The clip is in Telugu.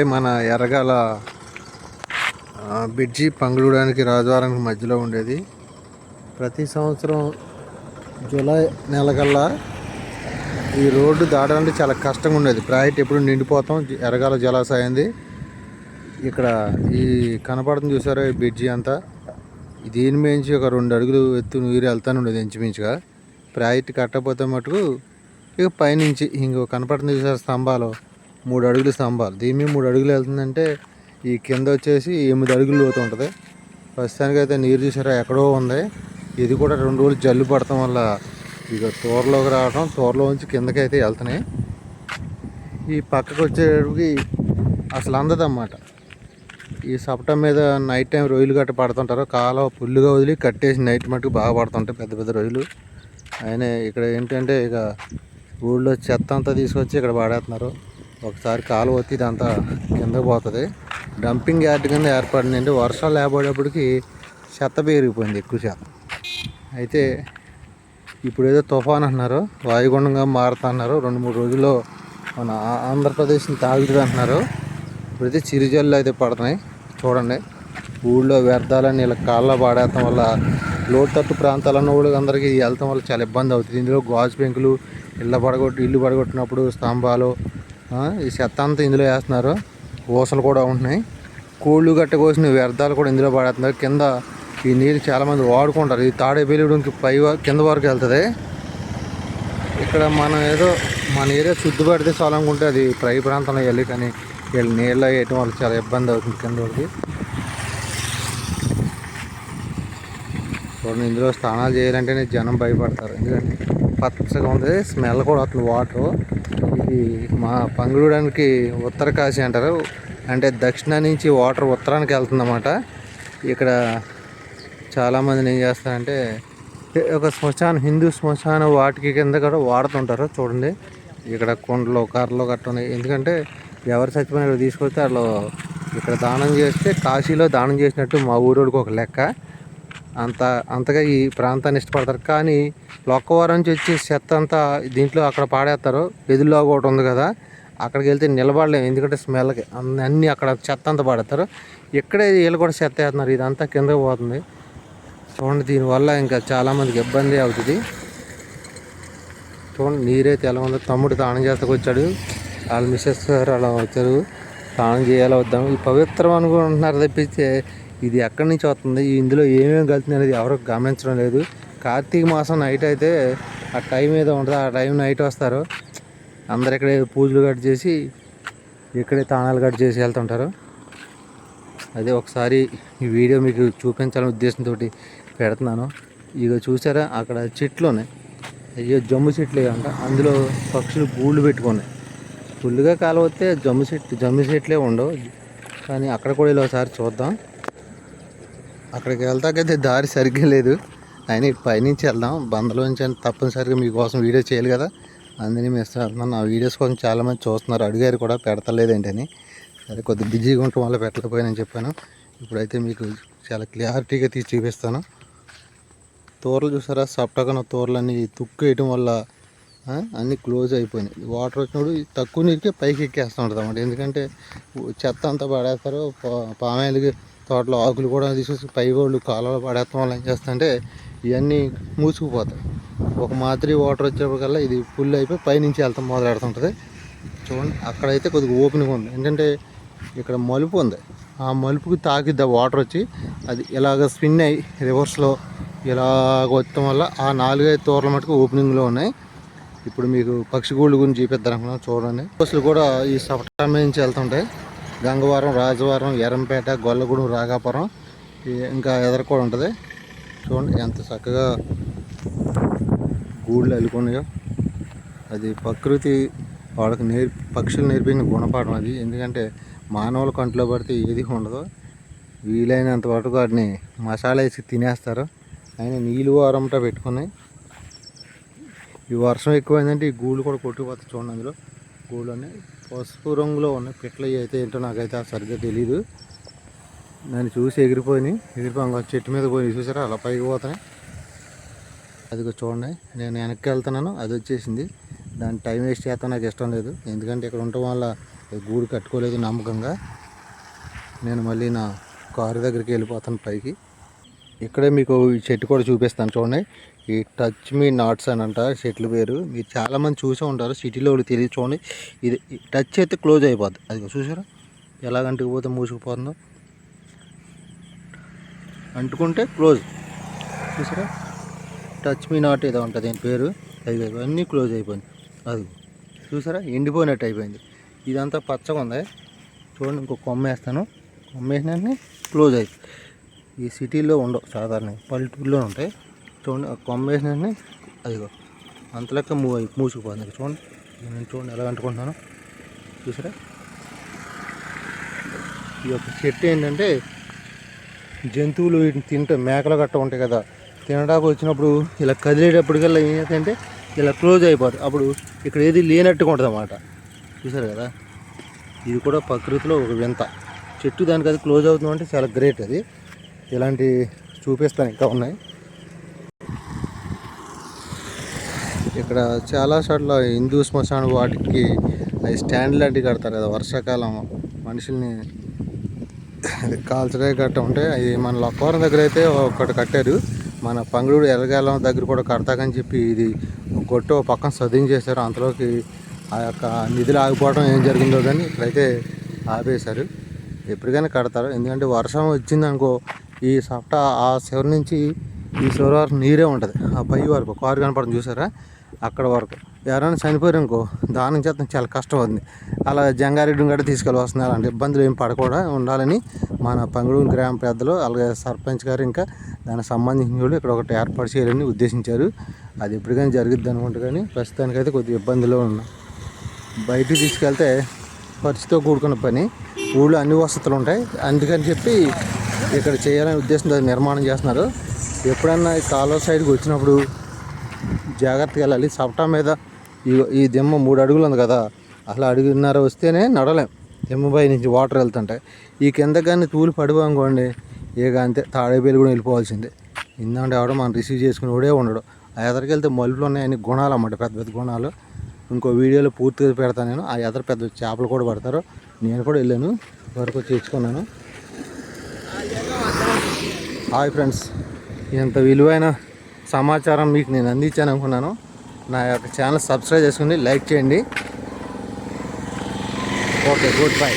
మన ఎర్రగాల బ్రిడ్జి పంగులూడానికి రాజవారానికి మధ్యలో ఉండేది. ప్రతి సంవత్సరం జూలై నెలకల్లా ఈ రోడ్డు దాటాలంటే చాలా కష్టంగా ఉండేది. ప్రాయట్ ఎప్పుడు నిండిపోతాం. ఎర్రగాల జలాశయంది ఇక్కడ ఈ కనపడుతుంది చూసారా, ఈ బ్రిడ్జి అంతా దీని మించి ఒక 2 అడుగులు ఎత్తు నీరు వెళ్తానే ఉండేది ఇంచుమించుగా. ప్రాయట్ కట్టకపోతే మటుకు ఇక పైనుంచి ఇంకో కనపడుతుంది చూసారా స్తంభాలు, 3 అడుగుల స్తంభాలు. దీని మీద 3 అడుగులు వెళ్తుందంటే ఈ కింద వచ్చేసి 8 అడుగులు లోతు ఉంటుంది. ప్రస్తుతానికి అయితే నీరు చూసారా ఎక్కడో ఉంది. ఇది కూడా 2 రోజులు జల్లు పడటం వల్ల ఇక తోరలోకి రావడం, తోరలో నుంచి కిందకి అయితే వెళ్తున్నాయి. ఈ పక్కకు వచ్చేటికి అసలు అందదన్నమాట. ఈ సపటం మీద నైట్ టైం రొయ్యలు గట్ట పడుతుంటారు. కాలం ఫుల్గా వదిలి కట్టేసి నైట్ మట్టుకు బాగా పడుతుంటాయి పెద్ద పెద్ద రొయ్యలు. అయినా ఇక్కడ ఏంటంటే ఇక ఊళ్ళో చెత్త అంతా తీసుకొచ్చి ఇక్కడ పడేస్తున్నారు. ఒకసారి కాలు వచ్చి ఇదంతా కిందకు పోతుంది. డంపింగ్ యార్డ్ కింద ఏర్పడిందండి. వర్షాలు లేకపోయేటప్పటికి చెత్త పెరిగిపోయింది ఎక్కువ శాతం. అయితే ఇప్పుడు ఏదో తుఫాన్ అంటున్నారు, వాయుగుండంగా మారుతున్నారు. 2-3 రోజుల్లో మన ఆంధ్రప్రదేశ్ని తాగుతుంది అంటున్నారు. ఇప్పుడైతే చిరుజల్లు అయితే పడుతున్నాయి చూడండి. ఊళ్ళో వ్యర్థాలని ఇలా కాళ్ళలో పాడేయటం వల్ల లోతట్టు ప్రాంతాలన్న వాళ్ళకి అందరికీ వెళ్తాం వల్ల చాలా ఇబ్బంది అవుతుంది. ఇందులో గాజు పెంకులు ఇల్లు పడగొట్టినప్పుడు స్తంభాలు ఈ చెత్త అంతా ఇందులో వేస్తున్నారు. ఊసలు కూడా ఉంటున్నాయి. కోళ్ళు గట్ట కోసిన వ్యర్థాలు కూడా ఇందులో పడేస్తున్నారు. కింద ఈ నీరు చాలామంది వాడుకుంటారు. ఈ తాడేపల్లిగూడెంకి కింద వరకు వెళ్తుంది. ఇక్కడ మనం ఏదో మన ఏరియా శుద్ధి పడితే చాలా అనుకుంటే అది పై ప్రాంతంలో వెళ్ళి, కానీ వీళ్ళు నీళ్ళు వేయటం వల్ల చాలా ఇబ్బంది అవుతుంది కింద వరకు. చూడండి, ఇందులో స్నానాలు చేయాలంటేనే జనం భయపడతారు. ఎందుకంటే పచ్చగా ఉంది, స్మెల్ కూడా వస్తుంది వాటర్. ఇది మా పంగులూడానికి ఉత్తర కాశీ అంటారు. అంటే దక్షిణ నుంచి వాటర్ ఉత్తరానికి వెళ్తుందన్నమాట. ఇక్కడ చాలామందిని ఏం చేస్తారంటే ఒక శ్మశానం, హిందూ శ్మశానం వాటికి కింద కూడా వాడుతుంటారు. చూడండి ఇక్కడ కుండలు కర్రలు గట్ట ఉన్నాయి. ఎందుకంటే ఎవరు చచ్చిపోయినా ఇక్కడ తీసుకొస్తే వాళ్ళు ఇక్కడ దానం చేస్తే కాశీలో దానం చేసినట్టు మా ఊరోడికి ఒక లెక్క. అంతగా ఈ ప్రాంతాన్ని ఇష్టపడతారు. కానీ లొక్కవరం నుంచి వచ్చి చెత్త అంతా దీంట్లో అక్కడ పాడేస్తారు. ఎదురులో ఒకటి ఉంది కదా, అక్కడికి వెళ్తే నిలబడలేము. ఎందుకంటే స్మెల్కి అన్నీ అక్కడ చెత్త అంతా పాడేస్తారు. ఇక్కడే వీళ్ళు కూడా చెత్త వేస్తున్నారు. ఇదంతా కిందకి పోతుంది. చూడండి, దీనివల్ల ఇంకా చాలామందికి ఇబ్బంది అవుతుంది. చూడండి నీరైతే ఎలా ఉందో. తమ్ముడు స్నానం చేస్తాకు వచ్చాడు, వాళ్ళ మిస్సెస్ గారు అలా వచ్చారు. స్నానం చేయాలి వద్దాము. ఈ పవిత్రం అనుకుంటున్నారు తప్పిస్తే ఇది ఎక్కడి నుంచి వస్తుంది, ఇందులో ఏమేమి కలుతుంది అనేది ఎవరు గమనించడం లేదు. కార్తీక మాసం నైట్ అయితే ఆ టైం ఏదో ఉంటుంది, ఆ టైం నైట్ వస్తారు అందరు. ఇక్కడే పూజలు కట్ చేసి ఇక్కడే తాణాలు కట్ చేసి వెళ్తుంటారు. అదే ఒకసారి ఈ వీడియో మీకు చూపించాలనే ఉద్దేశంతో పెడుతున్నాను. ఇక చూసారా అక్కడ చెట్లు ఉన్నాయి. అయ్యో జమ్ము చెట్లు అంట. అందులో పక్షులు గూళ్ళు పెట్టుకున్నాయి. ఫుల్గా కాలం వస్తే జమ్ము చెట్లే ఉండవు. కానీ అక్కడ కూడా ఇలా ఒకసారి చూద్దాం. అక్కడికి వెళ్తాకైతే దారి సరిగ్గా లేదు. అయినా పైనుంచి వెళ్దాం. బందలోంచి అని తప్పనిసరిగా మీకోసం వీడియో చేయాలి కదా, అందుకని మేము వెళ్తున్నాను. నా వీడియోస్ కోసం చాలామంది చూస్తున్నారు, అడిగారు కూడా పెడతలేదేంటని. సరే కొద్దిగా బిజీగా ఉండటం వల్ల పెట్టలేకపోయానని చెప్పాను. ఇప్పుడైతే మీకు చాలా క్లారిటీగా తీసి చూపిస్తాను. తోరలు చూసారా, సప్టకన తోరలన్నీ తుక్కు వేయటం వల్ల అన్నీ క్లోజ్ అయిపోయినాయి. వాటర్ వచ్చినప్పుడు తక్కువ నీరుకే పైకి ఎక్కేస్తూ ఉంటుంది అన్నమాట. ఎందుకంటే చెత్త అంతా పడేస్తారు. పామాయిలకి తోటలో ఆకులు కూడా తీసుకొచ్చి పై వాళ్ళు కాలువలో పడేస్తాం వల్ల ఏం చేస్తుంటే ఇవన్నీ మూసుకుపోతాయి. ఒక మాదిరి వాటర్ వచ్చేప్పటికల్లా ఇది ఫుల్ అయిపోయి పైనుంచి వెళ్తాం మొదలెడుతుంటుంది. చూడండి అక్కడైతే కొద్దిగా ఓపెన్గా ఉంది. ఏంటంటే ఇక్కడ మలుపు ఉంది. ఆ మలుపుకి తాకిద్ది వాటర్ వచ్చి అది ఇలాగ స్పిన్ అయ్యి రివర్స్లో ఇలాగ వచ్చడం వల్ల ఆ 4-5 తోరల మటుకు ఓపెనింగ్లో ఉన్నాయి. ఇప్పుడు మీకు పక్షిగూళ్ళు గురించి చూపిద్దాం. చూడండి బస్సులు కూడా ఈ సపటం నుంచి వెళ్తుంటాయి. గంగవరం, రాజవరం, ఎర్రంపేట, గొల్లగూడెం, రాఘాపురం, ఇంకా ఎదర కూడా ఉంటుంది. చూడండి ఎంత చక్కగా గూళ్ళు అల్లుకున్నాయో. అది ప్రకృతి వాళ్ళకి పక్షులు నేర్పిన గుణపాఠం అది. ఎందుకంటే మానవుల కంట్లో పడితే ఏది ఉండదు. వీలైనంత వరకు వాటిని మసాలా వేసి తినేస్తారు. అయినా నీళ్ళు వారంట పెట్టుకున్నాయి. ఈ వర్షం ఎక్కువైందంటే ఈ గూళ్ళు కూడా కొట్టుకుపోతాయి. చూడండి అందులో గూళ్ళు ఉన్నాయి, పసుపు రంగులో ఉన్నాయి. పిట్టలు అయితే ఏంటో నాకైతే సరిగ్గా తెలీదు. నన్ను చూసి ఎగిరిపోయి చెట్టు మీద పోయి చూసారా అలా పైకి పోతున్నాయి. అది చూడండి, నేను వెనక్కి వెళ్తున్నాను, అది వచ్చేసింది. దాని టైం వేస్ట్ చేస్తాను నాకు ఇష్టం లేదు. ఎందుకంటే ఇక్కడ ఉండటం వల్ల గూడు కట్టుకోలేదు నమ్మకంగా. నేను మళ్ళీ నా కారు దగ్గరికి వెళ్ళిపోతాను పైకి. ఇక్కడే మీకు ఈ చెట్టు కూడా చూపిస్తాను చూడండి. ఈ టచ్ మీ నాట్స్ అని అంట చెట్ల పేరు. మీరు చాలామంది చూసే ఉంటారు, సిటీలో తెలియదు. చూడండి, ఇది టచ్ అయితే క్లోజ్ అయిపోద్ది. అది చూసారా ఎలాగ అంటుకుపోతే మూసుకుపోతుందో. అంటుకుంటే క్లోజ్. చూసారా, టచ్ మీ నాట్ ఏదో ఉంటుంది దీని పేరు. అది అన్నీ క్లోజ్ అయిపోయింది. అది చూసారా ఎండిపోయినట్టు అయిపోయింది. ఇదంతా పచ్చగా ఉంది. చూడండి, ఇంకో కొమ్మ వేస్తాను. కొమ్మ వేసినా క్లోజ్ అవుతుంది. ఈ సిటీలో ఉండవు, సాధారణ పల్లెటూరులో ఉంటాయి. చూడండి, ఆ కొమ్మ వేసినా అదిగో అంత లెక్క మూసుకుపోతుంది. చూడండి, నేను చూడండి ఎలా అంటుకుంటున్నాను. చూసారా, ఈ యొక్క చెట్టు ఏంటంటే జంతువులు వీటిని తింటే, మేకలు గట్ట ఉంటాయి కదా, తినడానికి వచ్చినప్పుడు ఇలా కదిలేటప్పటికల్లా ఏం చేస్తాయంటే ఇలా క్లోజ్ అయిపోతుంది. అప్పుడు ఇక్కడ ఏది లేనట్టుగా ఉంటుంది అన్నమాట. చూసారు కదా, ఇది కూడా ప్రకృతిలో ఒక వింత. చెట్టు దానికి అది క్లోజ్ అవుతుందంటే చాలా గ్రేట్. అది ఇలాంటి చూపిస్తాను, ఇంకా ఉన్నాయి. ఇక్కడ చాలా చోట్ల హిందూ శ్మశాన వాటికి అవి స్టాండ్ లాంటివి కడతారు కదా, వర్షాకాలం మనుషుల్ని కాల్చడే గట్ట ఉంటాయి. అవి మన లక్కవరం దగ్గర అయితే ఒకటి కట్టారు. మన పంగుడు ఎర్రగాలం దగ్గర కూడా కడతాకని చెప్పి ఇది గొట్టు పక్కన సదించేశారు. అంతలోకి ఆ యొక్క నిధులు ఆగిపోవడం ఏం జరిగిందో కానీ ఇక్కడైతే ఆపేశారు. ఎప్పటికైనా కడతారు, ఎందుకంటే వర్షం వచ్చిందనుకో ఈ సప్ట ఆ చివరి నుంచి ఈ చివరి వరకు నీరే ఉంటుంది. ఆ పై వరకు కారు కనపడడం చూసారా, అక్కడ వరకు ఎవరైనా చనిపోయారు అనుకో దానం చేస్తాం చాలా కష్టం అవుతుంది. అలా జంగారెడ్డి గట్ట తీసుకెళ్ళి వస్తున్నారు. అలాంటి ఇబ్బందులు ఏం పడకుండా ఉండాలని మన పంగుడూరు గ్రామ పెద్దలు, అలాగే సర్పంచ్ గారు, ఇంకా దానికి సంబంధించిన వాళ్ళు ఇక్కడ ఒకటి ఏర్పాటు చేయాలని ఉద్దేశించారు. అది ఎప్పటికైనా జరుగుద్ది అనుకుంటా, కానీ ప్రస్తుతానికైతే కొద్దిగా ఇబ్బందులు ఉన్నాం. బయటికి తీసుకెళ్తే ఖర్చుతో కూడుకున్న పని, ఊళ్ళో అన్ని వసతులు ఉంటాయి. అందుకని చెప్పి ఇక్కడ చేయాలనే ఉద్దేశంతో నిర్మాణం చేస్తున్నారు. ఎప్పుడన్నా ఈ కాలువ సైడ్కి వచ్చినప్పుడు జాగ్రత్తగా వెళ్ళాలి. సప్టా మీద ఈ దిమ్మ 3 అడుగులు ఉంది కదా, అసలు అడుగున్నర వస్తేనే నడలేం. దిమ్మపై నుంచి వాటర్ వెళ్తుంటాయి. ఈ కింద కానీ తూలి పడిపోనుకోండి, ఇక అంతే తాడేపల్లి కూడా వెళ్ళిపోవాల్సిందే. ఇందంటే ఎవడో మనం రిసీవ్ చేసుకుని ఉండడు. ఆ ఎదరికి వెళ్తే మలుపులు ఉన్నాయి, అన్ని గుణాలు అన్నమాట, పెద్ద పెద్ద గుణాలు. ఇంకో వీడియోలో పూర్తిగా పెడతాను నేను. ఆ ఎదర పెద్ద చేపలు కూడా పడతారు. నేను కూడా వెళ్ళాను, వరకు తెచ్చుకున్నాను. హాయ్ ఫ్రెండ్స్, ఇంత విలువైన సమాచారం మీకు నేను అందించాను అనుకున్నాను. నా యొక్క ఛానల్ సబ్స్క్రైబ్ చేసుకుని లైక్ చేయండి. Okay, good bye.